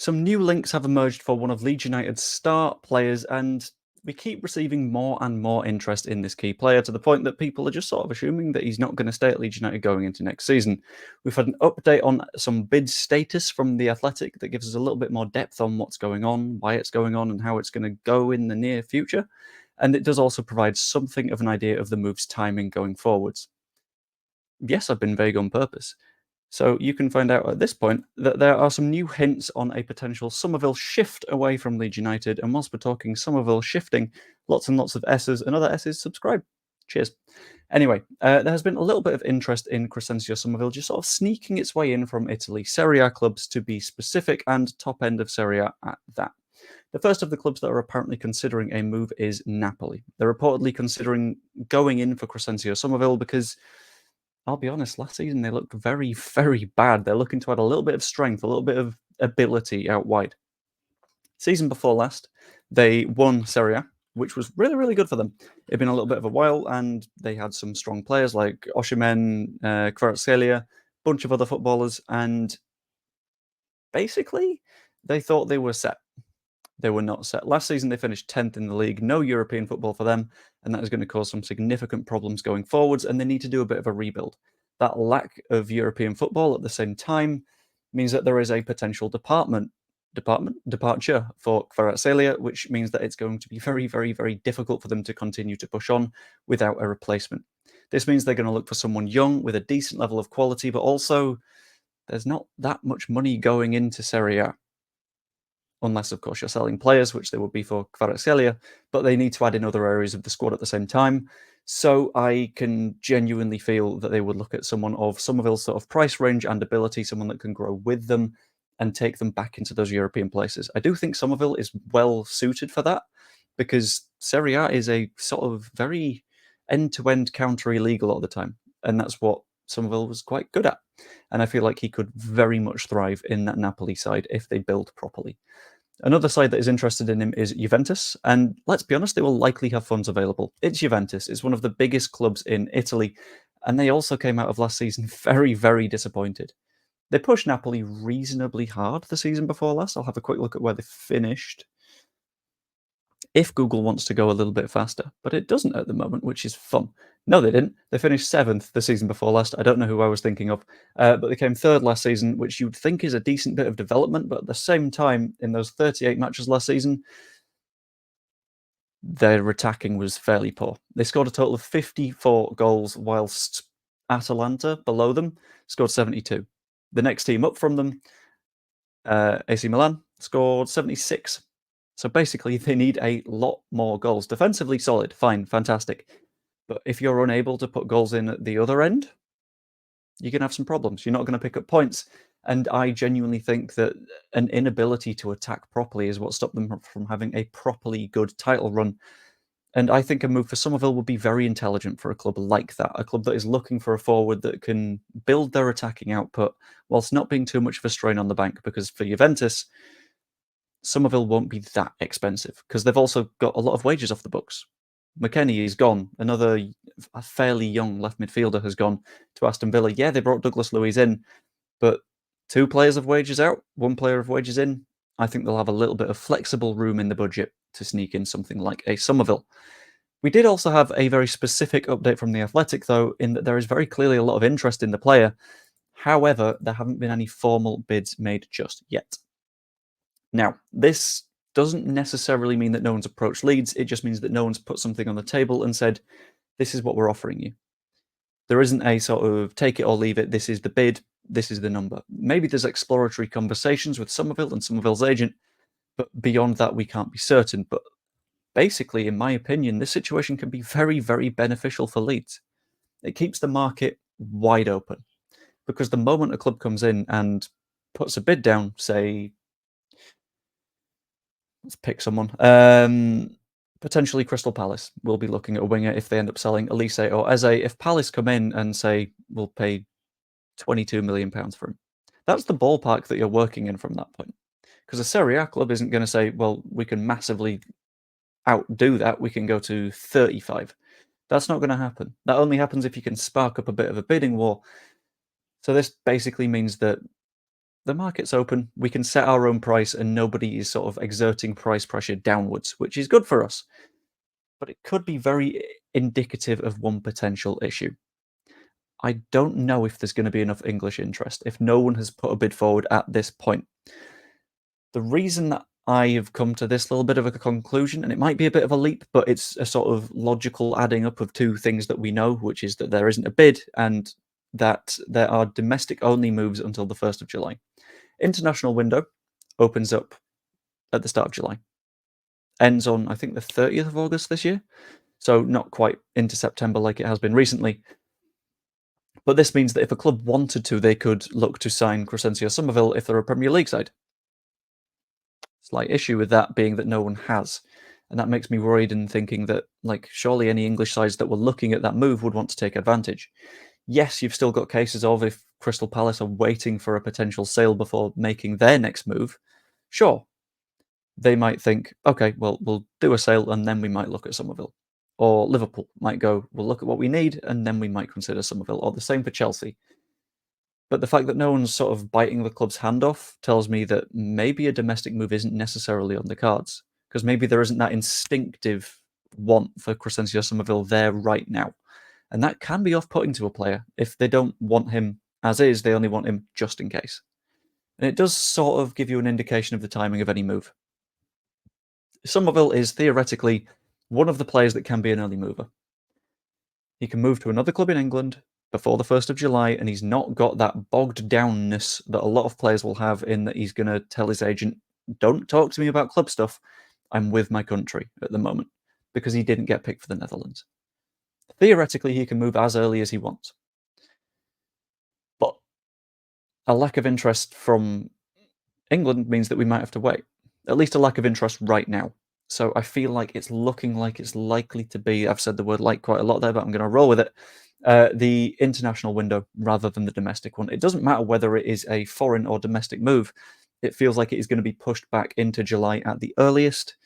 Some new links have emerged for one of Leeds United's star players, and we keep receiving more and more interest in this key player to the point that people are just sort of assuming that he's not going to stay at Leeds United going into next season. We've had an update on some bid status from The Athletic that gives us a little bit more depth on what's going on, why it's going on, and how it's going to go in the near future. And it does also provide something of an idea of the move's timing going forwards. Yes, I've been vague on purpose. So you can find out at this point that there are some new hints on a potential Summerville shift away from Leeds United. And whilst we're talking Summerville shifting, lots and lots of S's and other S's subscribe. Cheers. Anyway, there has been a little bit of interest in Crysencio Summerville just sort of sneaking its way in from Italy Serie A clubs, to be specific, and top end of Serie A at that. The first of the clubs that are apparently considering a move is Napoli. They're reportedly considering going in for Crysencio Summerville because, I'll be honest, last season they looked very, very bad. They're looking to add a little bit of strength, a little bit of ability out wide. Season before last, they won Serie A, which was really, really good for them. It'd been a little bit of a while, and they had some strong players like Osimhen, Kvaratskhelia, a bunch of other footballers, and basically they thought they were set. They were not set. Last season, they finished 10th in the league. No European football for them, and that is going to cause some significant problems going forwards, and they need to do a bit of a rebuild. That lack of European football at the same time means that there is a potential departure for Kvaratskhelia, which means that it's going to be very, very, very difficult for them to continue to push on without a replacement. This means they're going to look for someone young with a decent level of quality, but also there's not that much money going into Serie A. Unless, of course, you're selling players, which they would be for Kvaratskhelia, but they need to add in other areas of the squad at the same time. So I can genuinely feel that they would look at someone of Summerville's sort of price range and ability, someone that can grow with them and take them back into those European places. I do think Summerville is well suited for that, because Serie A is a sort of very end-to-end counter league a lot of the time, and that's what Summerville was quite good at. And I feel like he could very much thrive in that Napoli side if they build properly. Another side that is interested in him is Juventus, and let's be honest, they will likely have funds available. It's Juventus, it's one of the biggest clubs in Italy, and they also came out of last season very, very disappointed. They pushed Napoli reasonably hard the season before last. I'll have a quick look at where they finished, if Google wants to go a little bit faster, but it doesn't at the moment, which is fun. No, they didn't. They finished 7th the season before last. I don't know who I was thinking of, but they came 3rd last season, which you'd think is a decent bit of development, but at the same time, in those 38 matches last season, their attacking was fairly poor. They scored a total of 54 goals, whilst Atalanta, below them, scored 72. The next team up from them, AC Milan, scored 76. So basically, they need a lot more goals. Defensively solid, fine, fantastic. But if you're unable to put goals in at the other end, you're going to have some problems. You're not going to pick up points. And I genuinely think that an inability to attack properly is what stopped them from having a properly good title run. And I think a move for Summerville would be very intelligent for a club like that, a club that is looking for a forward that can build their attacking output whilst not being too much of a strain on the bank. Because for Juventus, Summerville won't be that expensive because they've also got a lot of wages off the books. McKennie is gone. Another fairly young left midfielder has gone to Aston Villa. Yeah, they brought Douglas Luiz in, but 2 players of wages out, 1 player of wages in. I think they'll have a little bit of flexible room in the budget to sneak in something like a Summerville. We did also have a very specific update from The Athletic, though, in that there is very clearly a lot of interest in the player. However, there haven't been any formal bids made just yet. Now, this doesn't necessarily mean that no one's approached Leeds. It just means that no one's put something on the table and said, this is what we're offering you. There isn't a sort of take it or leave it, this is the bid, this is the number. Maybe there's exploratory conversations with Summerville and Summerville's agent, but beyond that, we can't be certain. But basically, in my opinion, this situation can be very, very beneficial for Leeds. It keeps the market wide open, because the moment a club comes in and puts a bid down, say, let's pick someone. Potentially Crystal Palace will be looking at a winger if they end up selling Elise or Eze. If Palace come in and say, we'll pay £22 million for him, that's the ballpark that you're working in from that point. Because a Serie A club isn't going to say, well, we can massively outdo that. We can go to 35. That's not going to happen. That only happens if you can spark up a bit of a bidding war. So this basically means that the market's open, we can set our own price, and nobody is sort of exerting price pressure downwards, which is good for us. But it could be very indicative of one potential issue. I don't know if there's going to be enough English interest if no one has put a bid forward at this point. The reason that I have come to this little bit of a conclusion, and it might be a bit of a leap, but it's a sort of logical adding up of two things that we know, which is that there isn't a bid and that there are domestic-only moves until the 1st of July. International window opens up at the start of July. Ends on, I think, the 30th of August this year. So not quite into September like it has been recently. But this means that if a club wanted to, they could look to sign Crysencio Summerville if they're a Premier League side. Slight issue with that being that no one has. And that makes me worried in thinking that, like, surely any English sides that were looking at that move would want to take advantage. Yes, you've still got cases of if Crystal Palace are waiting for a potential sale before making their next move. Sure, they might think, okay, well, we'll do a sale and then we might look at Summerville. Or Liverpool might go, we'll look at what we need and then we might consider Summerville. Or the same for Chelsea. But the fact that no one's sort of biting the club's hand off tells me that maybe a domestic move isn't necessarily on the cards. Because maybe there isn't that instinctive want for Crysencio Summerville there right now. And that can be off-putting to a player. If they don't want him as is, they only want him just in case. And it does sort of give you an indication of the timing of any move. Summerville is theoretically one of the players that can be an early mover. He can move to another club in England before the 1st of July, and he's not got that bogged downness that a lot of players will have in that he's going to tell his agent, don't talk to me about club stuff. I'm with my country at the moment, because he didn't get picked for the Netherlands. Theoretically, he can move as early as he wants. But a lack of interest from England means that we might have to wait. At least a lack of interest right now. So I feel like it's looking like it's likely to be, I've said the word like quite a lot there, but I'm going to roll with it, the international window rather than the domestic one. It doesn't matter whether it is a foreign or domestic move. It feels like it is going to be pushed back into July at the earliest,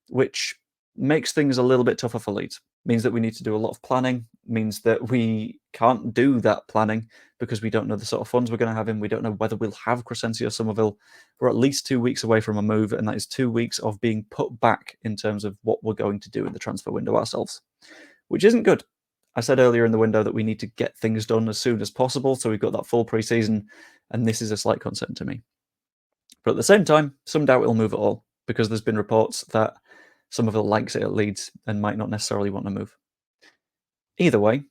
which makes things a little bit tougher for Leeds. Means that we need to do a lot of planning, means that we can't do that planning because we don't know the sort of funds we're going to have in. We don't know whether we'll have Crysencio Summerville. We're at least 2 weeks away from a move, and that is 2 weeks of being put back in terms of what we're going to do in the transfer window ourselves, which isn't good. I said earlier in the window that we need to get things done as soon as possible, so we've got that full pre-season, and this is a slight concern to me. But at the same time, some doubt it'll move at all, because there's been reports that Summerville likes it at Leeds and might not necessarily want to move. Either way,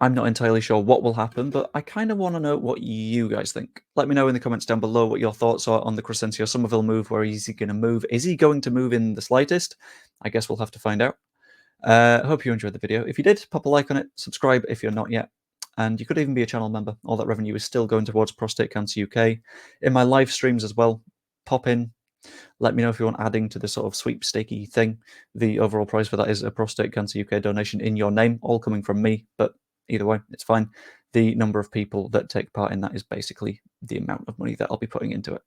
I'm not entirely sure what will happen, but I kind of want to know what you guys think. Let me know in the comments down below what your thoughts are on the Crysencio Summerville move. Where is he going to move? Is he going to move in the slightest? I guess we'll have to find out. I hope you enjoyed the video. If you did, pop a like on it, subscribe if you're not yet, and you could even be a channel member. All that revenue is still going towards Prostate Cancer UK. In my live streams as well, pop in. Let me know if you want adding to the sort of sweepstakey thing. The overall prize for that is a Prostate Cancer UK donation in your name, all coming from me, but either way, it's fine. The number of people that take part in that is basically the amount of money that I'll be putting into it.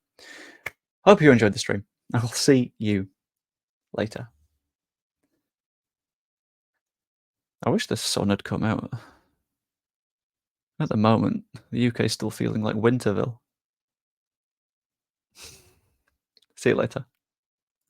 Hope you enjoyed the stream. I'll see you later. I wish the sun had come out. At the moment, the UK is still feeling like Winterville. See you later.